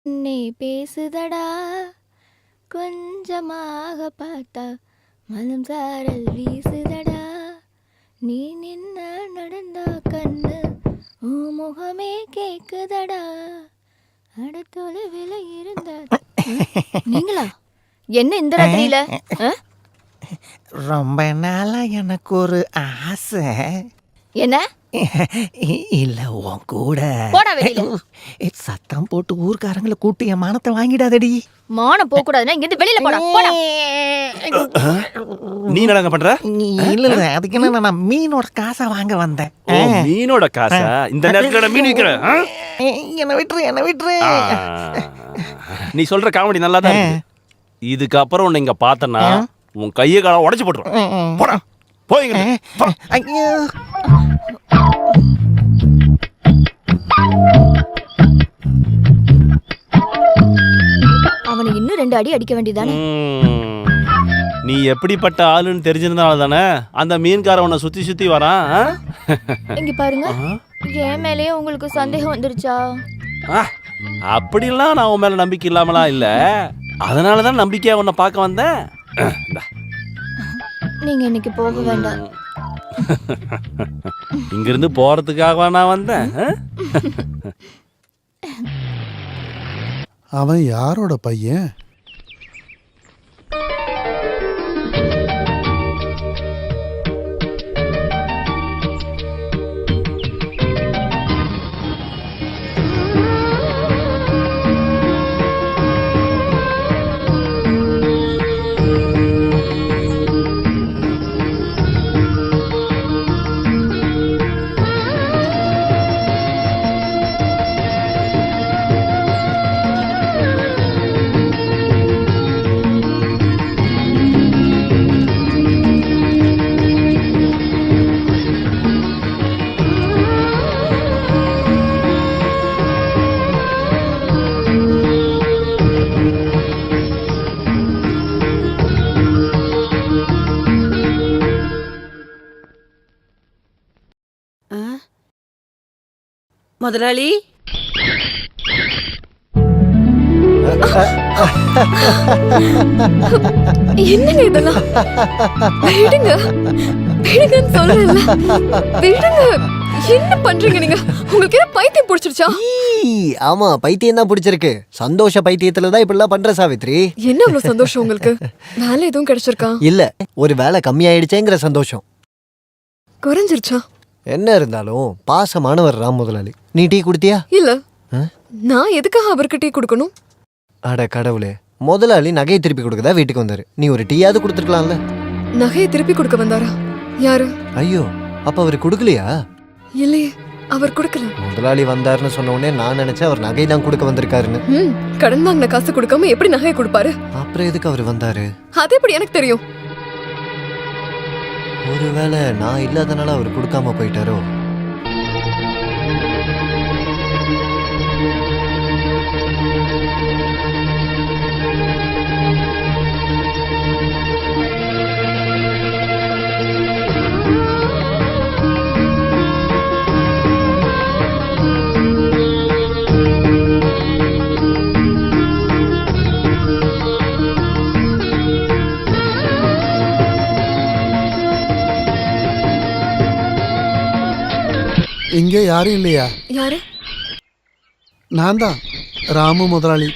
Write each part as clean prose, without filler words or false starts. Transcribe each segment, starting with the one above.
நீ பேசுதடா கொஞ்சமாக பார்த்தா மனம் சாரல் வீசுதடா நீ நின்ன நடந்தா கண்ணு ஓ முகமே கேக்குதடா அடுத்தொலைவில் இருந்த நீங்களா என்ன இந்த ராத்திரியில ரொம்ப நாளா எனக்கு ஒரு ஆசை. என்ன இல்ல உன் கூட போடா வெளியில. சத்தம் போட்டு ஊர்க்காரங்களை கூட்டி என் மானத்தை வாங்கிடாதடி. மானம் போக கூடாதுன்னா இங்க இருந்து வெளியில போடா போடா. நீ என்னங்க பண்ற? இல்ல அதுக்கு என்ன, நான் மீனோட காசை வாங்க வந்தேன். மீனோட காசா? இந்த நேரத்துல மீன் விக்கிற? என்ன விட்டுரு. நீ சொல்ற காமெடி நல்லா தான் இருக்கு. இதுக்கப்புறம் உன்னை இங்க பார்த்தனா உன் கையை காலை உடைச்சு போட்டுருவேன். போடா போய்ங்க. ஐயோ அவனை இன்னும் 2 அடி அடிக்க வேண்டியதானே. நீ எப்படிப்பட்ட ஆளுன்னு தெரிஞ்சிருந்தால தானே அந்த மீன்கார உன்னை சுத்தி சுத்தி வரான். இங்க பாருங்க, என் மேலேயே உங்களுக்கு சந்தேகம் வந்துருச்சா? அப்படிலாம் நான் உன் மேல நம்பிக்கை இல்லாமலாம் இல்ல, அதனாலதான் நம்பிக்கையா உன்னை பார்க்க வந்தேன். நீங்க இன்னைக்கு போக வேண்டாம். இங்கிருந்து போறதுக்காக நான் வந்தேன். அவன் யாரோட பையன்? முதலாளி, என்னங்க இதெல்லாம்? விடுங்க விடுங்கன்னு சொல்றேன்ல, விடுங்க. என்ன பண்றீங்க நீங்க? உங்களுக்கு என்ன பைத்தியம் பிடிச்சிருச்சா? ஆமா, பைத்தியம் தான் பிடிச்சிருக்கு. சந்தோஷ பைத்தியத்துலதான் இப்படிலாம் பண்ற சாவித்ரி. என்ன அவ்வளவு சந்தோஷம் உங்களுக்கு? வேலை எதுவும் கிடைச்சிருக்கா? இல்ல, ஒரு வேலை கம்மியாயிடுச்சேங்கிற சந்தோஷம். குறைஞ்சிருச்சா? என்ன இருந்தாலும் பாசமானவர் ராம் முதலாளி. நீ டீ குடுத்தியா? இல்ல. நான் எதுக்காக அவருக்கு டீ கொடுக்கணும்? அட கடவுளே, முதலாளி நகையை திருப்பி கொடுக்கதா வீட்டுக்கு வந்தாரு. நீ ஒரு டீயாவது கொடுத்துருக்கலாம்ல. நகையை திருப்பி கொடுக்க வந்தாரா? யாரு? ஐயோ, அப்ப அவரு கொடுக்கலையா? இல்லையே, அவர் கொடுக்கல. முதலாளி வந்தாருன்னு சொன்ன உடனே நான் நினைச்சேன் அவர் நகை தான் கொடுக்க வந்திருக்காருன்னு. கடன் வாங்கின காசு கொடுக்காம எப்படி நகையை கொடுப்பாரு? அப்புறம் எதுக்கு அவர் வந்தாரு? அது எப்படி எனக்கு தெரியும்? ஒருவேளை நான் இல்லாதனால அவர் கொடுக்காம போயிட்டாரோ? இங்க யாரும் இல்லையா? யாரு? நான் தான், ராமு முதலாளி.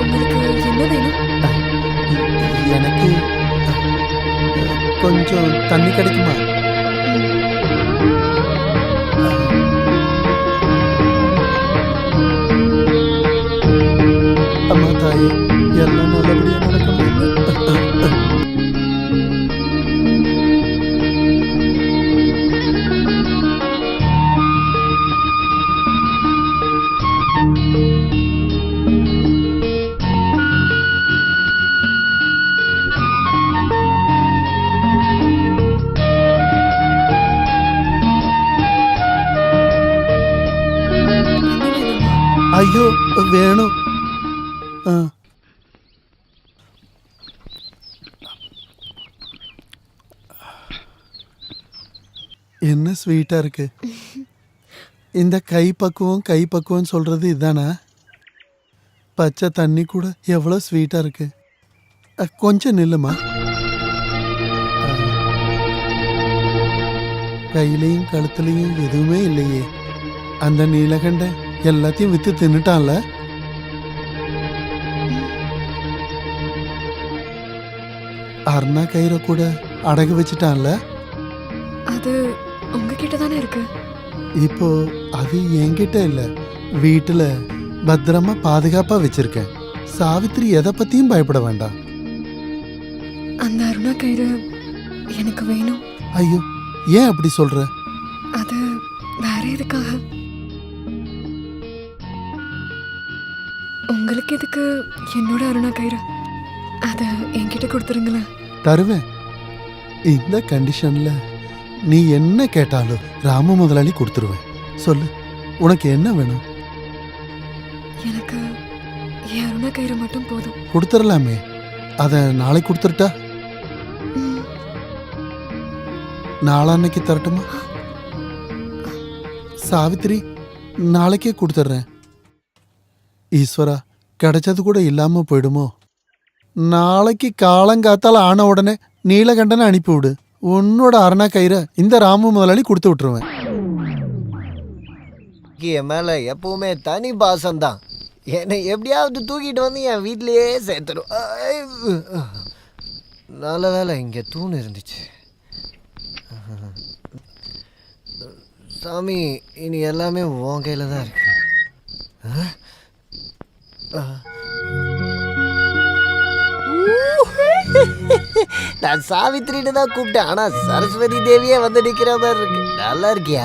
உங்களுக்கு என்ன வேணும்? எனக்கு கொஞ்சம் தண்ணி கிடைக்குமா? அம்மா தாயே, எல்லாம் நல்லபடியா நடக்கணும். ஐயோ வேணும். என்ன ஸ்வீட்டா இருக்கு. இந்த கை பக்குவம் சொல்றது இதானா? பச்சை தண்ணி கூட எவ்வளோ ஸ்வீட்டா இருக்கு. கொஞ்சம் நில்லுமா. கையிலையும் கழுத்துலையும் எதுவுமே இல்லையே. அந்த நீலகண்ட எல்லாத்தையும் வித்து தின்னுட்டான்ல. அருணா கயிறை கூட அடகு வச்சுட்டான்ல. அது உங்ககிட்ட தானே இருக்கு. இப்போ அது என்கிட்ட இல்ல, வீட்டுல பத்திரமா பாதுகாப்பா வச்சிருக்கேன். சாவித்திரி எதை பத்தியும் பயப்பட வேண்டாம். அந்த அருணா கயிறு எனக்கு வேணும். ஐயோ, ஏன் அப்படி சொல்ற? அது வேற எதுக்காக? உங்களுக்கு எதுக்கு என்னோட அருணா கயிறு? அத என்கிட்ட கொடுத்துருங்களேன். தருவேன். இந்த கண்டிஷன்ல நீ என்ன கேட்டாலும் ராம முதலாளி கொடுத்துருவேன். சொல்லு, உனக்கு என்ன வேணும்? எனக்கு என் அருணா கயிறு மட்டும் போதும். கொடுத்துடலாமே. அத நாளைக்கு கொடுத்துருட்டா? ம், நாளான்னைக்கு தரட்டுமா? சாவித்திரி, நாளைக்கே கொடுத்துட்றேன். ஈஸ்வரா, கிடைச்சது கூட இல்லாம போயிடுமோ? நாளைக்கு காலங்காத்தால ஆன உடனே நீலகண்டனை அனுப்பிவிடு. உன்னோட அரணா கயிறை இந்த ராமு முதலாளி கொடுத்து விட்டுருவேன். என் மேல எப்பவுமே தனி பாசம்தான். என்னை எப்படியாவது தூக்கிட்டு வந்து என் வீட்லயே சேர்த்துடும். நல்ல வேலை இங்கே தூண் இருந்துச்சு. சாமி, இனி எல்லாமே உன் கையில் தான் இருக்கு. நான் சாவித்திரின்னு தான் கூப்பிட்டேன், ஆனா சரஸ்வதி தேவியே வந்து நிக்கிற மாதிரி இருக்கு. நல்லா இருக்கியா?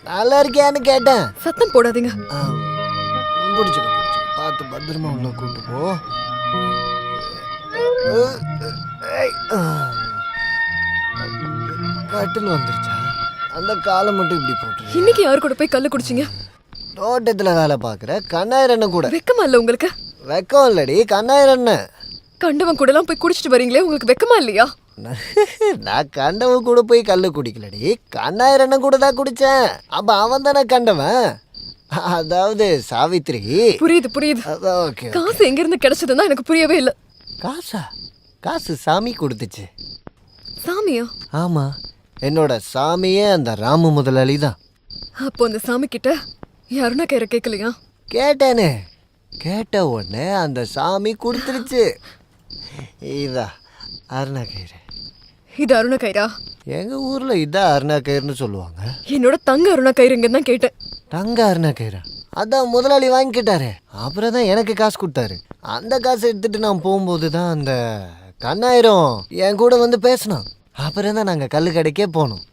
நல்லா இருக்கியான்னு கேட்டேன். சத்தம் போடாதீங்க. பிடிச்சிக்க பார்த்து பத்திரமா உள்ள கூட்டு போ. கட்டில் வந்துருச்சா? அந்த காலை மட்டும் இப்படி போட்டு. இன்னைக்கு யாரு கூட போய் கல்லு குடிச்சீங்க? தோட்டத்துல வேலை பாக்குற கண்ணாயிரண்ண கூட. வெக்கமா இல்ல உங்களுக்கு? வெக்கம் இல்லடி, கண்ணாயிரண்ண. கண்டவன் கூட எல்லாம் போய் குடிச்சிட்டு வரீங்களே, உங்களுக்கு வெக்கமா இல்லையா? நான் கண்டவன் கூட போய் கல்லு குடிக்கலடி, கண்ணாயிரண்ணன் கூட தான் குடிச்சேன். அப்ப அவன் தானே கண்டவன். அதாவது சாவித்திரி. புரியுது புரியுது. ஓகே. காசு எங்க இருந்து கிடைச்சதுன்னா எனக்கு புரியவே இல்ல. காசா? காசு சாமி கொடுத்துச்சு. சாமியா? ஆமா, என்னோட சாமியே அந்த ராமு முதலாளி தான். அப்போ அந்த சாமி கிட்ட யாருன்னா கயிறை கேட்கலையா? கேட்டேனே. கேட்ட உடனே அந்த சாமி கொடுத்துருச்சு. இதா அருணா கயிறு. இது அருணா கயிறா? எங்க ஊர்ல இதான் அருணா கயிறுன்னு சொல்லுவாங்க. என்னோட தங்க அருணா கயிறுங்க தான் கேட்டேன். தங்க அருணா கயிறா? அதான் முதலாளி வாங்கிக்கிட்டாரு. அப்புறம் தான் எனக்கு காசு கொடுத்தாரு. அந்த காசை எடுத்துட்டு நான் போகும்போது தான் அந்த கண்ணாயிரம் என் கூட வந்து பேசினான். அப்புறம் தான் நாங்கள் கல்லு கடைக்கே போனோம்.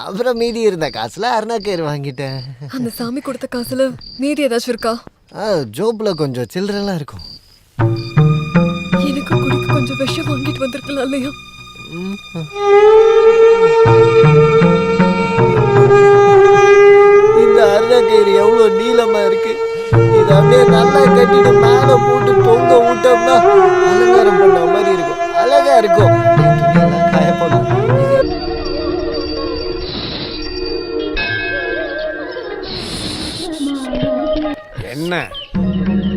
அப்புறம் மீதி இருந்த காசுல அருணா கயிறு வாங்கிட்டேன். அந்த சாமி கொடுத்த காசுல மீதி ஏதாச்சும் இருக்கா? ஜோப்ல கொஞ்சம் சில்லறெல்லாம் இருக்கும். எனக்கு குடிக்க கொஞ்சம் விஷம் வாங்கிட்டு வந்திருக்கலாம் இல்லையா? இந்த அருணா கயிறு எவ்வளோ நீளமா இருக்கு. இது அப்படியே நல்லா கட்டிட்டு மேலே போட்டு தொங்க விட்டோம்னா அலங்காரம் பண்ண மாதிரி இருக்கும். அழகா இருக்கும். காயப்படும். என்ன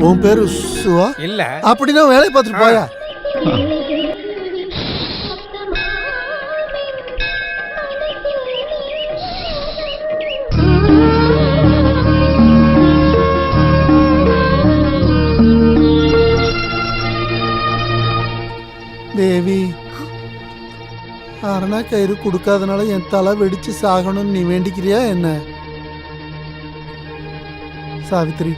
உன் பேரு சுவா? இல்ல அப்படின்னா வேலையை பார்த்துட்டு போயா. தேவி, அரணா கயிறு கொடுக்காதனால என் தலை வெடிச்சு சாகணும்னு நீ வேண்டிக்கிறியா என்ன? சாவித்திரி,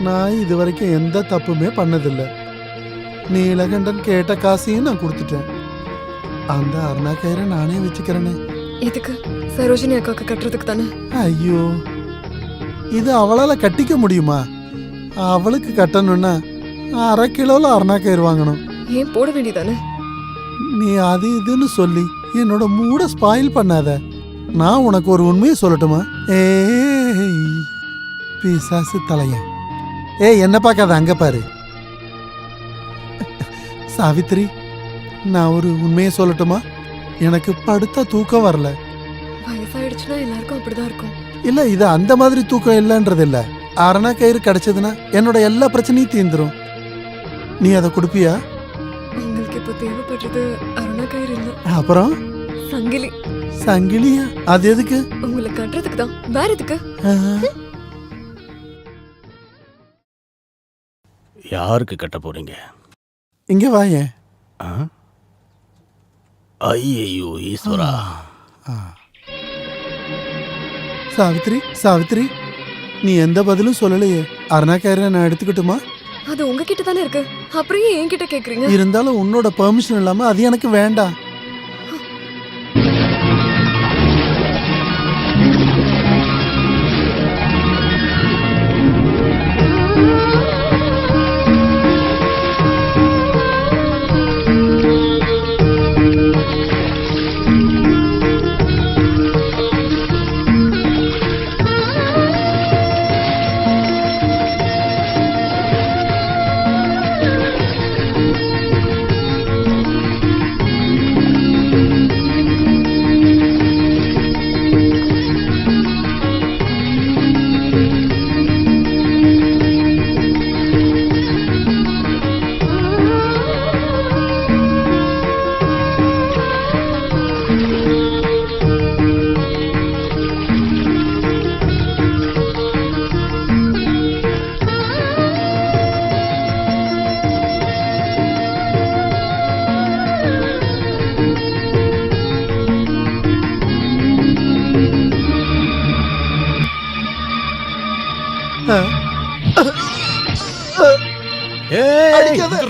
நான் இது வரைக்கும் எந்த தப்புமே பண்ணதில்லை. நீலகண்டன் கேட்ட காசையும் நான் கொடுத்துட்டேன். அந்த அருணா கயிறை நானே வச்சுக்கிறேனே. இதுக்கு சரோஜினி அக்காவுக்கு கட்டுறதுக்கு தானே? ஐயோ, இது அவளால கட்டிக்க முடியுமா? அவளுக்கு கட்டணும்னா 1/2 கிலோல அருணா கயிறு வாங்கணும். ஏன் போட வேண்டியதானே? நீ அது இதுன்னு சொல்லி என்னோட மூட ஸ்பாயில் பண்ணாத. நான் உனக்கு ஒரு உண்மையை சொல்லட்டுமா? ஏய் பிசாசு தலையன், என்ன பார்க்காத, அங்க பாரு. சாவித்திரி, நான் ஒரு உண்மையை சொல்லட்டுமா? எனக்கு படுத்த தூக்கம் வரல. வயசாயிடுச்சுன்னா எல்லாருக்கும் அப்படிதான் இருக்கும். இல்ல இது அந்த மாதிரி தூக்கம் இல்லைன்றது இல்ல. அரணா கயிறு கிடைச்சதுன்னா என்னோட எல்லா பிரச்சனையும் தீந்துரும். நீ அதை கொடுப்பியா? உங்களுக்கு இப்போ தேவைப்படுறது அருணா கயிறு இல்ல, அப்புறம் சங்கிலி. சங்கிலியா? அது எதுக்கு? உங்களை கட்டுறதுக்கு தான். வேற எதுக்கு? யாருக்கு கட்ட போறீங்க? இங்க வாயேன். ஐயோ ஈஸ்வரா. சாவித்ரி, சாவித்ரி, நீ எந்த பதிலும் சொல்லலையே. அரணா கயிறை நான் எடுத்துக்கிட்டுமா? அது உங்ககிட்ட தானே இருக்கு, அப்புறம் ஏன் என்கிட்ட கேக்குறீங்க? இருந்தாலும் உன்னோட பெர்மிஷன் இல்லாம அது எனக்கு வேண்டாம்.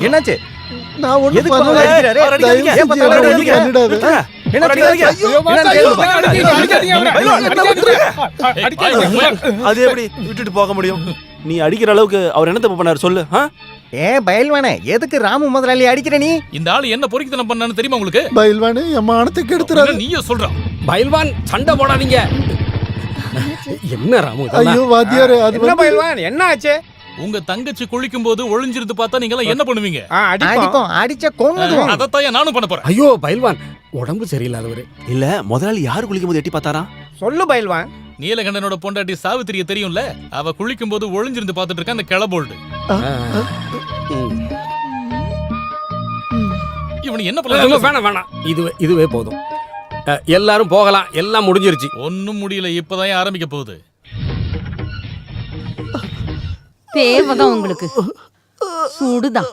என்னாச்சு? நான் ஒண்ணும் எதுக்கு பண்ணல. அவரை அடிக்கிறாரு? தயவு அடிக்காதீங்க. செஞ்சு ஏன் என்னை அடிக்கிறீங்க? பண்ணிடாத. அது எப்படி விட்டுட்டு போக முடியும்? நீ அடிக்கிற அளவுக்கு அவர் என்ன தப்பு பண்ணாரு சொல்லு. ஏன் பயில்வானே, எதுக்கு ராமு முதலாளி அடிக்கிற நீ? இந்த ஆளு என்ன பொறுக்கித்தனம் பண்ணான்னு தெரியுமா உங்களுக்கு? பயில்வானே, என் மானத்தை கெடுத்துறாரு. நீயே சொல்றான். பயில்வான் சண்டை போடாதீங்க. என்ன ராமு இதெல்லாம்? ஐயோ வாத்தியாரே, அது என்ன வந்து பயில்வான் என்ன ஆச்சு? உங்க தங்கச்சி குளிக்கும் போது ஒளிஞ்சிருந்து பார்த்தா நீங்க எல்லாம் என்ன பண்ணுவீங்க? அடிக்கும், அடிச்ச கொன்னுடுவோம். அதத்தான் நானும் பண்ண போறேன். ஐயோ பயில்வான் உடம்பு சரியில்லாதவரு. இல்ல முதலாளி யாரு குளிக்கும் போது எட்டி பார்த்தாரா? சொல்லு பயில்வான். நீலகண்டனோட பொண்டாட்டி சாவித்திரிய தெரியும்ல, அவ குளிக்கும் போது ஒளிஞ்சிருந்து பார்த்துட்டு இருக்க அந்த கிளபோல்டு. இவனு என்ன பண்ணலாம்? வேணாம் வேணாம், இதுவே போதும். எல்லாரும் போகலாம், எல்லாம் முடிஞ்சிருச்சு. ஒன்னும் முடியல, இப்பதான் ஆரம்பிக்க போகுது. தேவைதான் உங்களுக்கு, சூடுதான்.